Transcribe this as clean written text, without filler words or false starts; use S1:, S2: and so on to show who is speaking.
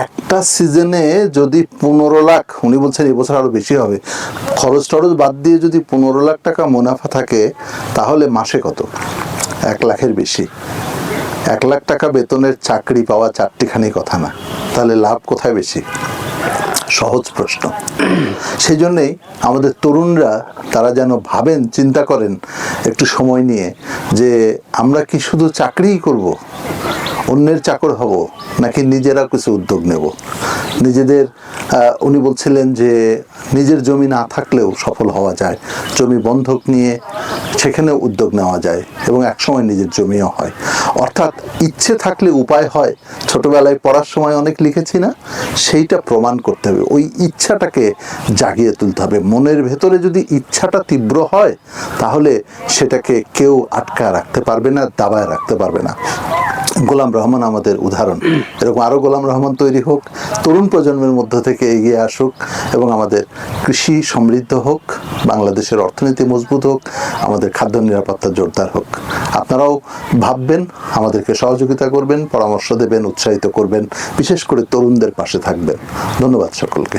S1: একটা সিজনে যদি 15 লাখ, উনি বলছেন এবছর আরো বেশি হবে, খরচ টরচ বাদ দিয়ে যদি 15 লাখ টাকা মুনাফা থাকে, তাহলে মাসে কত? 1 লাখের বেশি। 1 লাখ টাকা বেতনের চাকরি পাওয়া চারটিখানি কথা না, তাহলে লাভ কোথায় বেশি? সহজ প্রশ্ন। সেই জন্যেই আমাদের তরুণরা তারা যেন ভাবেন, চিন্তা করেন একটু সময় নিয়ে, যে আমরা কি শুধু চাকরিই করব, অন্যের চাকর হব, নাকি নিজেরা কিছু উদ্যোগ নেব। নিজেদের উনি বলছিলেন যে নিজের জমি না থাকলেও সফল হওয়া যায়, জমি বন্ধক নিয়ে সেখানে উদ্যোগ নেওয়া যায় এবং একসময় নিজের জমিও হয়। অর্থাৎ ইচ্ছে থাকলে উপায় হয়। ছোটবেলায় পড়ার সময় অনেক লিখেছি না, সেইটা প্রমাণ করতে হবে। ওই ইচ্ছাটাকে জাগিয়ে তুলতে হবে। মনের ভেতরে যদি ইচ্ছাটা তীব্র হয়, তাহলে সেটাকে কেউ আটকায় রাখতে পারবে না, দাবায় রাখতে পারবে না। গোলাম রহমান আমাদের উদাহরণ। এরকম আরও গোলাম রহমান তৈরি হোক, তরুণ প্রজন্মের মধ্য থেকে এগিয়ে আসুক এবং আমাদের কৃষি সমৃদ্ধ হোক, বাংলাদেশের অর্থনীতি মজবুত হোক, আমাদের খাদ্য নিরাপত্তা জোরদার হোক। আপনারাও ভাববেন, আমাদেরকে সহযোগিতা করবেন, পরামর্শ দেবেন, উৎসাহিত করবেন, বিশেষ করে তরুণদের পাশে থাকবেন। ধন্যবাদ সকলকে।